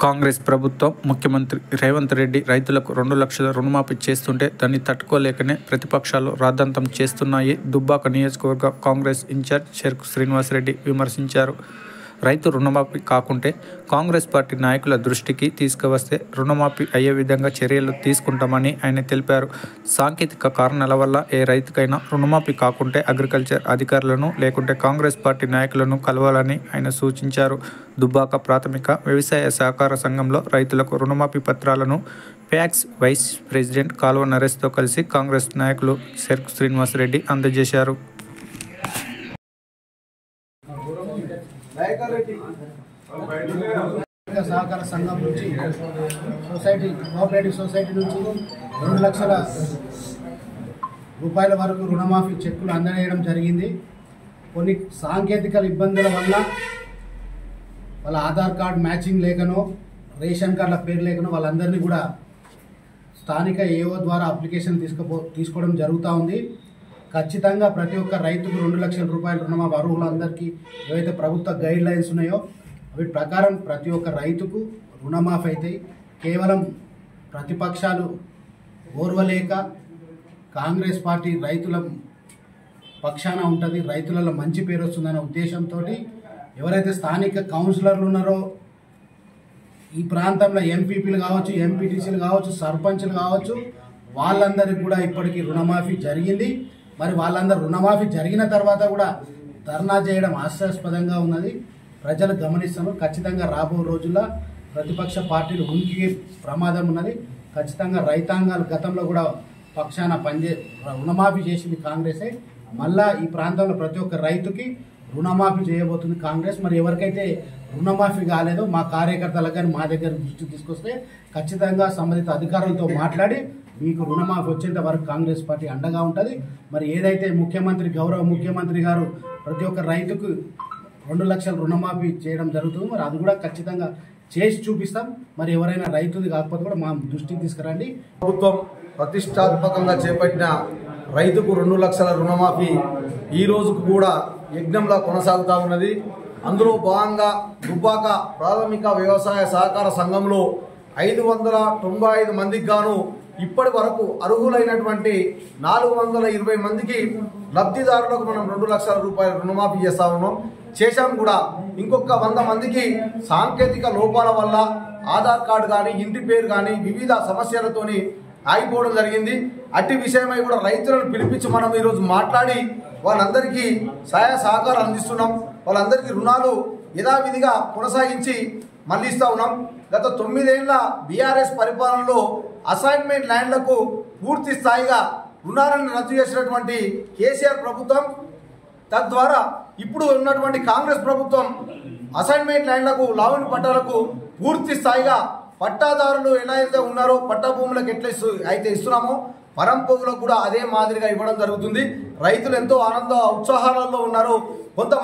కాంగ్రెస్ ప్రభుత్వం ముఖ్యమంత్రి రేవంత్ రెడ్డి రైతులకు 2 లక్షల రుణమాఫీ చేస్తుంటే దాన్ని తట్టుకోలేకనే ప్రతిపక్షాలు రాద్ధాంతం చేస్తున్నాయి. దుబ్బాక నియోజకవర్గ కాంగ్రెస్ ఇన్ఛార్జ్ చెరుకు శ్రీనివాసరెడ్డి విమర్శించారు. రైతు రుణమాఫీ కాకుంటే కాంగ్రెస్ పార్టీ నాయకుల దృష్టికి తీసుకువస్తే రుణమాఫీ అయ్యే విధంగా చర్యలు తీసుకుంటామని ఆయన తెలిపారు. సాంకేతిక కారణాల వల్ల ఏ రైతుకైనా రుణమాఫీ కాకుంటే అగ్రికల్చర్ అధికారులను లేకుంటే కాంగ్రెస్ పార్టీ నాయకులను కలవాలని ఆయన సూచించారు. దుబ్బాక ప్రాథమిక వ్యవసాయ సహకార సంఘంలో రైతులకు రుణమాఫీ పత్రాలను ప్యాక్స్ వైస్ ప్రెసిడెంట్ కాల్వ నరేష్తో కలిసి కాంగ్రెస్ నాయకులు చెరుకు శ్రీనివాసరెడ్డి అందజేశారు. సహకార సంఘం నుంచి కోఆపరేటివ్ సొసైటీ నుంచి 2 లక్షల రూపాయల వరకు రుణమాఫీ చెక్కులు అందజేయడం జరిగింది. కొన్ని సాంకేతిక ఇబ్బందుల వల్ల వాళ్ళ ఆధార్ కార్డ్ మ్యాచింగ్ లేకనో రేషన్ కార్డుల పేరు లేకనో వాళ్ళందరినీ కూడా స్థానిక ఏఓ ద్వారా అప్లికేషన్ తీసుకోవడం జరుగుతూ ఉంది. ఖచ్చితంగా ప్రతి ఒక్క రైతుకు 2 లక్షల రూపాయల రుణమాఫీ అర్హులందరికీ ఏవైతే ప్రభుత్వ గైడ్ లైన్స్ ఉన్నాయో వీటి ప్రకారం ప్రతి ఒక్క రైతుకు రుణమాఫీ అవుతాయి. కేవలం ప్రతిపక్షాలు ఓర్వలేక కాంగ్రెస్ పార్టీ రైతుల పక్షాన ఉంటుంది, రైతులలో మంచి పేరు వస్తుందనే ఉద్దేశంతో ఎవరైతే స్థానిక కౌన్సిలర్లు ఉన్నారో ఈ ప్రాంతంలో ఎంపీపీలు కావచ్చు, ఎంపీటీసీలు కావచ్చు, సర్పంచ్లు కావచ్చు, వాళ్ళందరికీ కూడా ఇప్పటికీ రుణమాఫీ జరిగింది. మరి వాళ్ళందరూ రుణమాఫీ జరిగిన తర్వాత కూడా ధర్నా చేయడం హాస్యాస్పదంగా ఉన్నది. ప్రజలు గమనిస్తున్నారు. ఖచ్చితంగా రాబో రోజుల్లో ప్రతిపక్ష పార్టీలు ఉనికికి ప్రమాదం ఉన్నది. ఖచ్చితంగా రైతాంగాలు గతంలో కూడా పక్షాన రుణమాఫీ చేసింది కాంగ్రెసే. మళ్ళా ఈ ప్రాంతంలో ప్రతి ఒక్క రైతుకి రుణమాఫీ చేయబోతుంది కాంగ్రెస్. మరి ఎవరికైతే రుణమాఫీ కాలేదో మా కార్యకర్తలకు కానీ మా దగ్గర దృష్టి తీసుకొస్తే ఖచ్చితంగా సంబంధిత అధికారులతో మాట్లాడి మీకు రుణమాఫీ వచ్చేంత వరకు కాంగ్రెస్ పార్టీ అండగా ఉంటుంది. మరి ఏదైతే గౌరవ ముఖ్యమంత్రి గారు ప్రతి ఒక్క రైతుకు 2 లక్షల రుణమాఫీ చేయడం జరుగుతుంది, మరి అది కూడా ఖచ్చితంగా చేసి చూపిస్తాం. మరి ఎవరైనా రైతుది కాకపోతే కూడా మా దృష్టికి తీసుకురండి. ప్రభుత్వం ప్రతిష్టాత్మకంగా చేపట్టిన రైతుకు 2 లక్షల రుణమాఫీ ఈ రోజుకు కూడా యజ్ఞంలా కొనసాగుతూ ఉన్నది. అందులో భాగంగా దుబ్బాక ప్రాథమిక వ్యవసాయ సహకార సంఘంలో 595 మందికి గాను ఇప్పటి వరకు అర్హులైనటువంటి 420 మందికి లబ్ధిదారులకు మనం 2 లక్షల రూపాయల రుణమాఫీ చేశాం కూడా. ఇంకొక 100 మందికి సాంకేతిక లోపాల వల్ల ఆధార్ కార్డు కానీ ఇంటి పేరు కానీ వివిధ సమస్యలతోని ఆగిపోవడం జరిగింది. అట్టి విషయమై కూడా రైతులను పిలిపించి మనం ఈరోజు మాట్లాడి వాళ్ళందరికీ సహాయ సహకారాలు అందిస్తున్నాం. వాళ్ళందరికీ రుణాలు యథావిధిగా కొనసాగించి మళ్ళిస్తూ ఉన్నాం. గత 9 ఏళ్ల బీఆర్ఎస్ పరిపాలనలో అసైన్మెంట్ ల్యాండ్లకు పూర్తి స్థాయిగా రుణాలను రద్దు చేసినటువంటి కేసీఆర్ ప్రభుత్వం, తద్వారా ఇప్పుడు ఉన్నటువంటి కాంగ్రెస్ ప్రభుత్వం అసైన్మెంట్ ల్యాండ్లకు లావణి పట్టాలకు పూర్తి స్థాయిగా పట్టాదారులు ఎలా అయితే ఉన్నారో పట్టా భూములకు ఎట్లా అయితే ఇస్తున్నామో పరంపొగులకు కూడా అదే మాదిరిగా ఇవ్వడం జరుగుతుంది. రైతులు ఎంతో ఆనంద ఉత్సాహాలలో ఉన్నారు. కొంతమంది